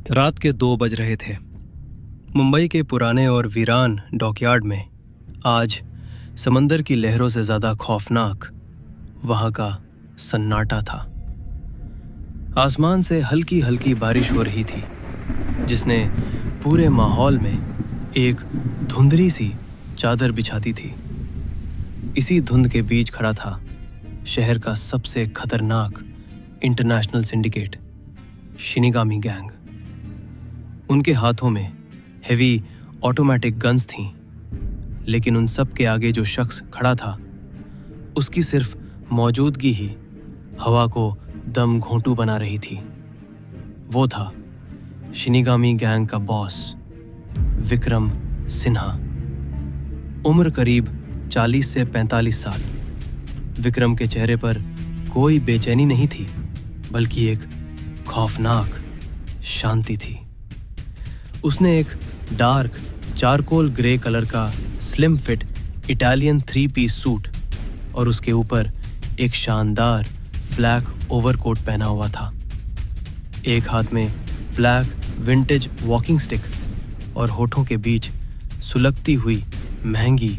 रात के 2 बज रहे थे। मुंबई के पुराने और वीरान डॉकयार्ड में आज समंदर की लहरों से ज़्यादा खौफनाक वहाँ का सन्नाटा था। आसमान से हल्की हल्की बारिश हो रही थी, जिसने पूरे माहौल में एक धुंधली सी चादर बिछाती थी। इसी धुंध के बीच खड़ा था शहर का सबसे खतरनाक इंटरनेशनल सिंडिकेट, शिनिगामी गैंग। उनके हाथों में हेवी ऑटोमेटिक गन्स थीं, लेकिन उन सब के आगे जो शख्स खड़ा था, उसकी सिर्फ मौजूदगी ही हवा को दम घोंटू बना रही थी। वो था शिनिगामी गैंग का बॉस, विक्रम सिन्हा। उम्र करीब 40 से 45 साल। विक्रम के चेहरे पर कोई बेचैनी नहीं थी, बल्कि एक खौफनाक शांति थी। उसने एक डार्क चारकोल ग्रे कलर का slim fit Italian 3 piece suit और उसके ऊपर एक शानदार ब्लैक ओवरकोट पहना हुआ था। एक हाथ में ब्लैक विंटेज वॉकिंग स्टिक और होठों के बीच सुलगती हुई महंगी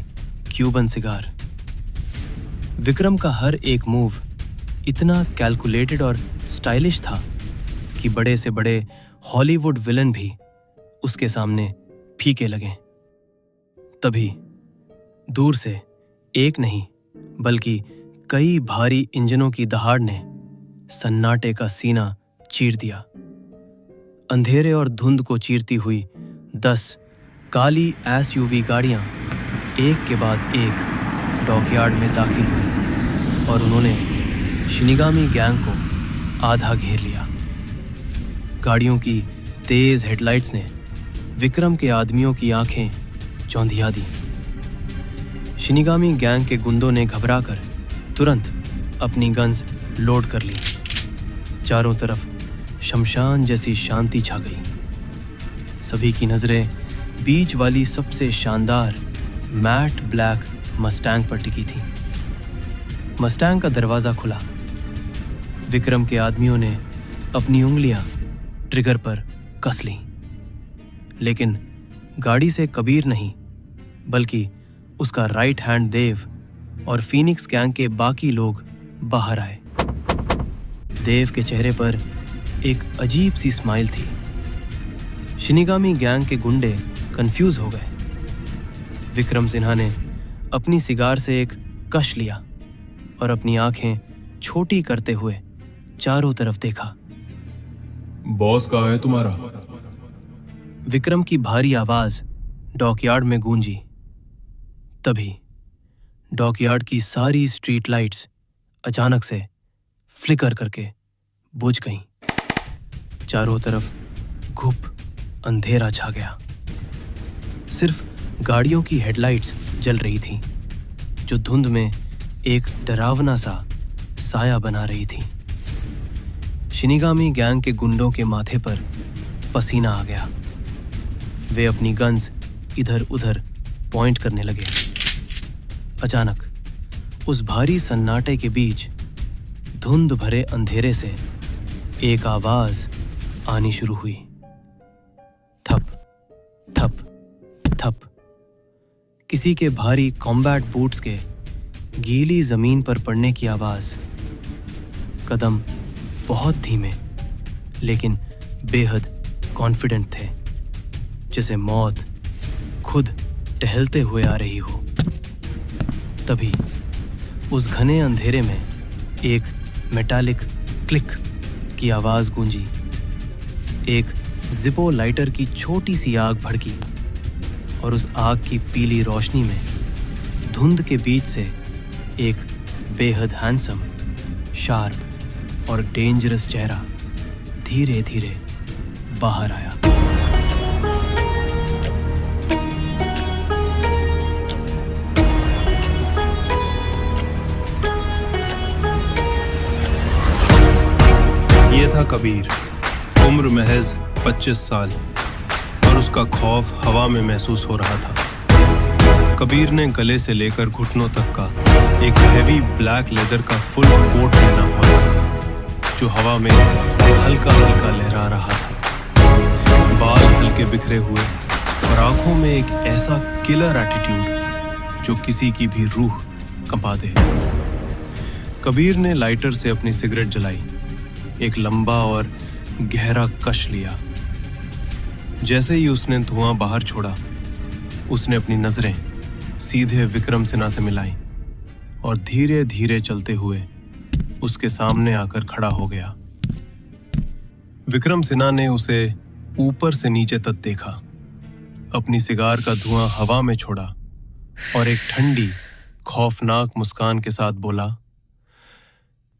क्यूबन सिगार। विक्रम का हर एक मूव इतना कैलकुलेटेड और स्टाइलिश था कि बड़े से बड़े हॉलीवुड विलन भी उसके सामने फीके लगे। तभी दूर से एक नहीं बल्कि कई भारी इंजनों की दहाड़ ने सन्नाटे का सीना चीर दिया। अंधेरे और धुंध को चीरती हुई 10 काली SUV गाड़ियां एक के बाद एक डॉकयार्ड में दाखिल हुई और उन्होंने शिनिगामी गैंग को आधा घेर लिया। गाड़ियों की तेज हेडलाइट्स ने विक्रम के आदमियों की आंखें चौंधिया दी। शिनिगामी गैंग के गुंडों ने घबराकर तुरंत अपनी गन्स लोड कर ली। चारों तरफ शमशान जैसी शांति छा गई। सभी की नजरें बीच वाली सबसे शानदार मैट ब्लैक मस्टैंग पर टिकी थी। मस्टैंग का दरवाजा खुला। विक्रम के आदमियों ने अपनी उंगलियां ट्रिगर पर कस लीं, लेकिन गाड़ी से कबीर नहीं, बल्कि उसका राइट हैंड देव और फीनिक्स गैंग के बाकी लोग बाहर आए। देव के चेहरे पर एक अजीब सी स्माइल थी। शिनिगामी गैंग के गुंडे कंफ्यूज हो गए। विक्रम सिन्हा ने अपनी सिगार से एक कश लिया और अपनी आंखें छोटी करते हुए चारों तरफ देखा। बॉस कहाँ है तुम्हारा? विक्रम की भारी आवाज डॉकयार्ड में गूंजी। तभी डॉकयार्ड की सारी स्ट्रीट लाइट्स अचानक से फ्लिकर करके बुझ गईं। चारों तरफ घुप अंधेरा छा गया। सिर्फ गाड़ियों की हेडलाइट्स जल रही थीं, जो धुंध में एक डरावना सा साया बना रही थी। शिनिगामी गैंग के गुंडों के माथे पर पसीना आ गया। वे अपनी गन्स इधर उधर पॉइंट करने लगे। अचानक उस भारी सन्नाटे के बीच धुंध भरे अंधेरे से एक आवाज आनी शुरू हुई। थप थप थप। किसी के भारी कॉम्बैट बूट्स के गीली जमीन पर पड़ने की आवाज। कदम बहुत धीमे लेकिन बेहद कॉन्फिडेंट थे, जैसे मौत खुद टहलते हुए आ रही हो। तभी उस घने अंधेरे में एक मेटालिक क्लिक की आवाज गूंजी। एक जिपो लाइटर की छोटी सी आग भड़की और उस आग की पीली रोशनी में धुंध के बीच से एक बेहद हैंडसम, शार्प और डेंजरस चेहरा धीरे धीरे बाहर आया। ये था कबीर, उम्र महज 25 साल, और उसका खौफ हवा में महसूस हो रहा था। कबीर ने गले से लेकर घुटनों तक का एक हेवी ब्लैक लेदर का फुल कोट पहना हुआ था, जो हवा में हल्का हल्का लहरा रहा था। के बिखरे हुए और आंखों में एक ऐसा किलर एटीट्यूड जो किसी की भी रूह कंपा दे। कबीर ने लाइटर से अपनी सिगरेट जलाई, एक लंबा और गहरा कश लिया। जैसे ही उसने धुआं बाहर छोड़ा, उसने अपनी नजरें सीधे विक्रम सिन्हा से मिलाई और धीरे धीरे चलते हुए उसके सामने आकर खड़ा हो गया। विक्रम सिन्हा ने उसे ऊपर से नीचे तक देखा, अपनी सिगार का धुआं हवा में छोड़ा और एक ठंडी, खौफनाक मुस्कान के साथ बोला,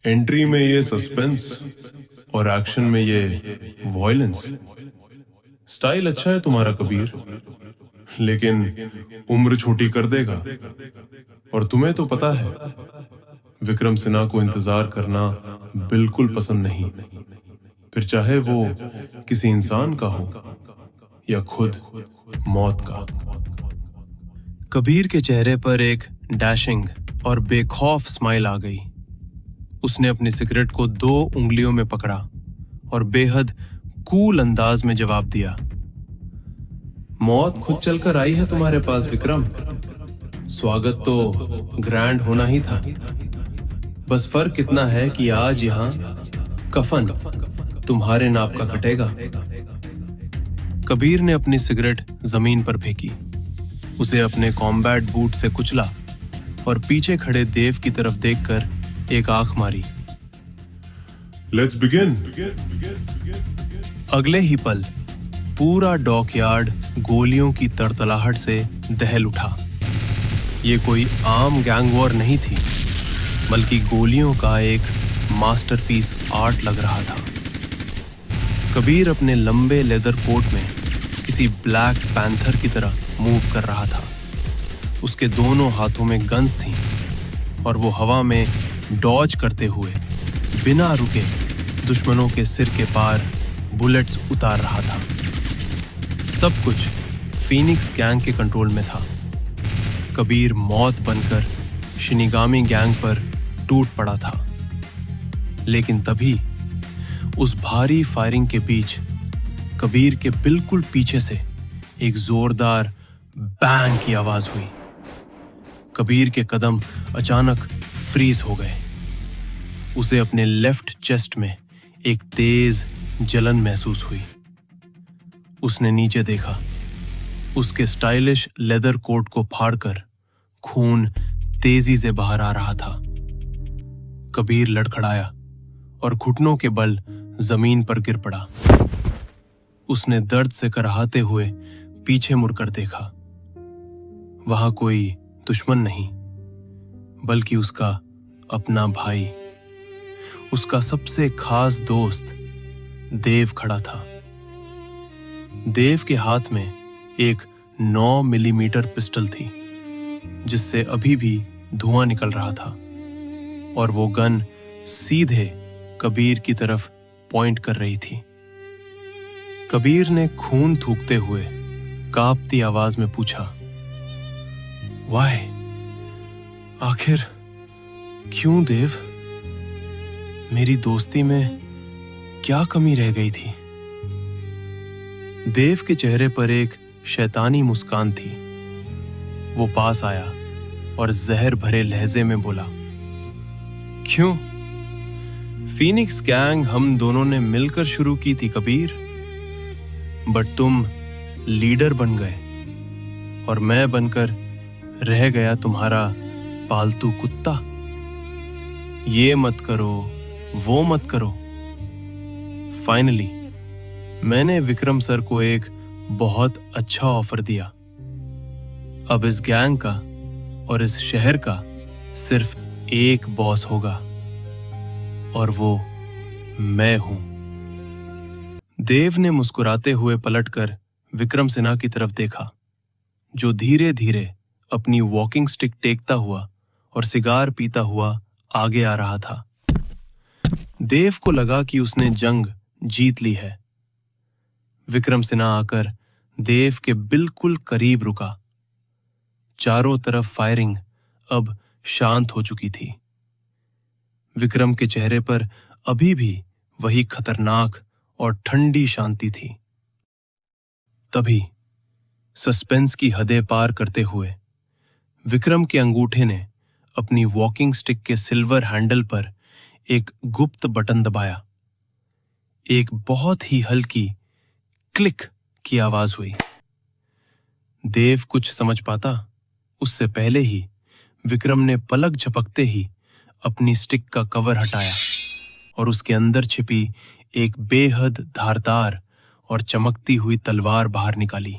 एंट्री में ये सस्पेंस और एक्शन में ये वॉयलेंस। स्टाइल अच्छा है तुम्हारा कबीर, लेकिन उम्र छोटी कर देगा। और तुम्हें तो पता है, विक्रम सिन्हा को इंतजार करना बिल्कुल पसंद नहीं, फिर चाहे वो किसी इंसान का हो या खुद मौत का। कबीर के चेहरे पर एक डैशिंग और बेखौफ स्माइल आ गई। उसने अपनी सिगरेट को 2 उंगलियों में पकड़ा और बेहद कूल अंदाज में जवाब दिया, मौत खुद चलकर आई है तुम्हारे पास विक्रम। स्वागत तो ग्रैंड होना ही था। बस फर्क इतना है कि आज यहाँ कफन तुम्हारे नाप का कटेगा। कबीर ने अपनी सिगरेट जमीन पर फेंकी, उसे अपने कॉम्बैट बूट से कुचला और पीछे खड़े देव की तरफ देखकर एक आंख मारी। Let's begin. अगले ही पल पूरा डॉकयार्ड गोलियों की तड़तड़ाहट से दहल उठा। ये कोई आम गैंग वॉर नहीं थी, बल्कि गोलियों का एक मास्टरपीस आर्ट लग रहा था। कबीर अपने लंबे लेदर कोट में किसी ब्लैक पैंथर की तरह मूव कर रहा था। उसके दोनों हाथों में गन्स थीं और वो हवा में डॉज करते हुए बिना रुके दुश्मनों के सिर के पार बुलेट्स उतार रहा था। सब कुछ फीनिक्स गैंग के कंट्रोल में था। कबीर मौत बनकर शिनिगामी गैंग पर टूट पड़ा था, लेकिन तभी उस भारी फायरिंग के बीच कबीर के बिल्कुल पीछे से एक जोरदार बैंग की आवाज हुई। कबीर के कदम अचानक फ्रीज हो गए। उसे अपने लेफ्ट चेस्ट में एक तेज जलन महसूस हुई। उसने नीचे देखा। उसके स्टाइलिश लेदर कोट को फाड़कर खून तेजी से बाहर आ रहा था। कबीर लड़खड़ाया और घुटनों के बल जमीन पर गिर पड़ा। उसने दर्द से कराहते हुए पीछे मुड़कर देखा। वहां कोई दुश्मन नहीं, बल्कि उसका अपना भाई, उसका सबसे खास दोस्त देव खड़ा था। देव के हाथ में एक 9 मिलीमीटर पिस्टल थी, जिससे अभी भी धुआं निकल रहा था, और वो गन सीधे कबीर की तरफ पॉइंट कर रही थी। कबीर ने खून थूकते हुए कांपती आवाज में पूछा, वाई? आखिर क्यों देव? मेरी दोस्ती में क्या कमी रह गई थी? देव के चेहरे पर एक शैतानी मुस्कान थी। वो पास आया और जहर भरे लहजे में बोला, क्यों? फीनिक्स गैंग हम दोनों ने मिलकर शुरू की थी कबीर, बट तुम लीडर बन गए और मैं बनकर रह गया तुम्हारा पालतू कुत्ता। ये मत करो, वो मत करो। फाइनली मैंने विक्रम सर को एक बहुत अच्छा ऑफर दिया। अब इस गैंग का और इस शहर का सिर्फ एक बॉस होगा, और वो मैं हूं। देव ने मुस्कुराते हुए पलटकर विक्रम सिन्हा की तरफ देखा, जो धीरे धीरे अपनी वॉकिंग स्टिक टेकता हुआ और सिगार पीता हुआ आगे आ रहा था। देव को लगा कि उसने जंग जीत ली है। विक्रम सिन्हा आकर देव के बिल्कुल करीब रुका। चारों तरफ फायरिंग अब शांत हो चुकी थी। विक्रम के चेहरे पर अभी भी वही खतरनाक और ठंडी शांति थी। तभी सस्पेंस की हदें पार करते हुए विक्रम के अंगूठे ने अपनी वॉकिंग स्टिक के सिल्वर हैंडल पर एक गुप्त बटन दबाया। एक बहुत ही हल्की क्लिक की आवाज हुई। देव कुछ समझ पाता उससे पहले ही विक्रम ने पलक झपकते ही अपनी स्टिक का कवर हटाया और उसके अंदर छिपी एक बेहद धारदार और चमकती हुई तलवार बाहर निकाली।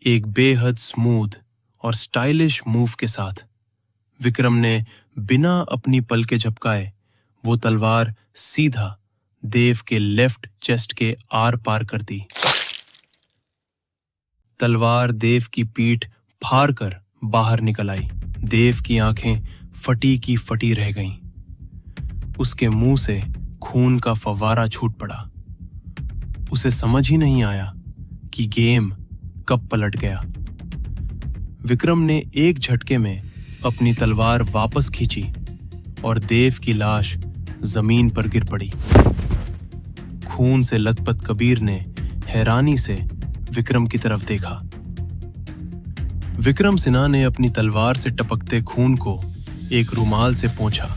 एक बेहद स्मूथ और स्टाइलिश मूव के साथ विक्रम ने बिना अपनी पलकें झपकाए वो तलवार सीधा देव के लेफ्ट चेस्ट के आर पार कर दी। तलवार देव की पीठ फाड़ कर बाहर निकल आई। देव की आंखें फटी की फटी रह गईं। उसके मुंह से खून का फव्वारा छूट पड़ा। उसे समझ ही नहीं आया कि गेम कब पलट गया। विक्रम ने एक झटके में अपनी तलवार वापस खींची और देव की लाश जमीन पर गिर पड़ी। खून से लथपथ कबीर ने हैरानी से विक्रम की तरफ देखा। विक्रम सिन्हा ने अपनी तलवार से टपकते खून को एक रुमाल से पोंछा,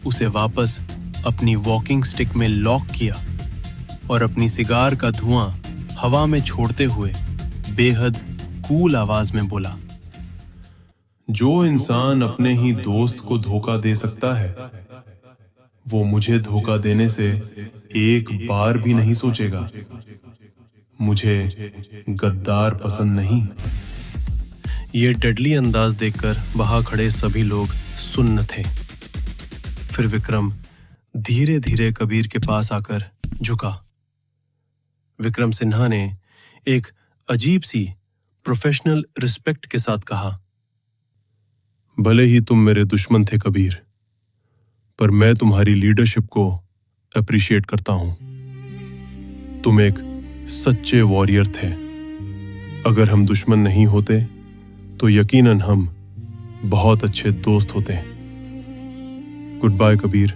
उसे वापस अपनी वॉकिंग स्टिक में लॉक किया और अपनी सिगार का धुआं हवा में छोड़ते हुए बेहद कूल आवाज में बोला, जो इंसान अपने ही दोस्त को धोखा दे सकता है वो मुझे धोखा देने से एक बार भी नहीं सोचेगा। मुझे गद्दार पसंद नहीं। ये डडली अंदाज देखकर वहां खड़े सभी लोग सुन्न थे। फिर विक्रम धीरे धीरे कबीर के पास आकर झुका। विक्रम सिन्हा ने एक अजीब सी प्रोफेशनल रिस्पेक्ट के साथ कहा, भले ही तुम मेरे दुश्मन थे कबीर, पर मैं तुम्हारी लीडरशिप को अप्रिशिएट करता हूं। तुम एक सच्चे वॉरियर थे। अगर हम दुश्मन नहीं होते तो यकीनन हम बहुत अच्छे दोस्त होते। Good bye Kabir.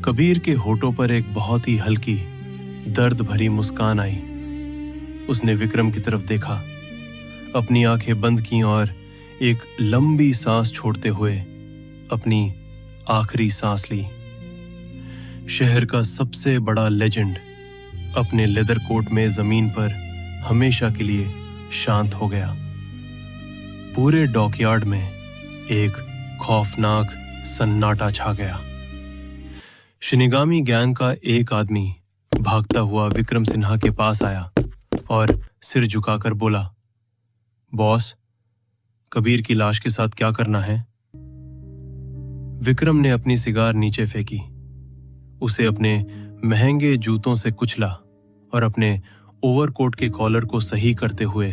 कबीर के होठों पर एक बहुत ही हल्की दर्द भरी मुस्कान आई। उसने विक्रम की तरफ देखा, अपनी आंखें बंद की और एक लंबी सांस छोड़ते हुए अपनी आखिरी सांस ली। शहर का सबसे बड़ा लेजेंड अपने लेदर कोट में जमीन पर हमेशा के लिए शांत हो गया। पूरे डॉकयार्ड में एक खौफनाक सन्नाटा छा गया। शिनिगामी गैंग का एक आदमी भागता हुआ विक्रम सिन्हा के पास आया और सिर झुकाकर बोला, बॉस, कबीर की लाश के साथ क्या करना है? विक्रम ने अपनी सिगार नीचे फेंकी, उसे अपने महंगे जूतों से कुचला और अपने ओवरकोट के कॉलर को सही करते हुए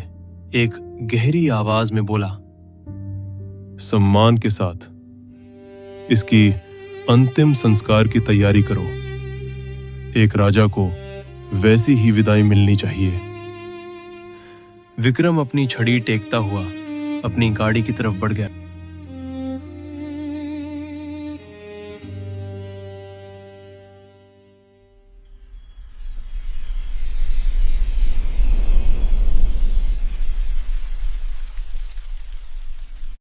एक गहरी आवाज में बोला, सम्मान के साथ इसकी अंतिम संस्कार की तैयारी करो। एक राजा को वैसी ही विदाई मिलनी चाहिए। विक्रम अपनी छड़ी टेकता हुआ अपनी गाड़ी की तरफ बढ़ गया।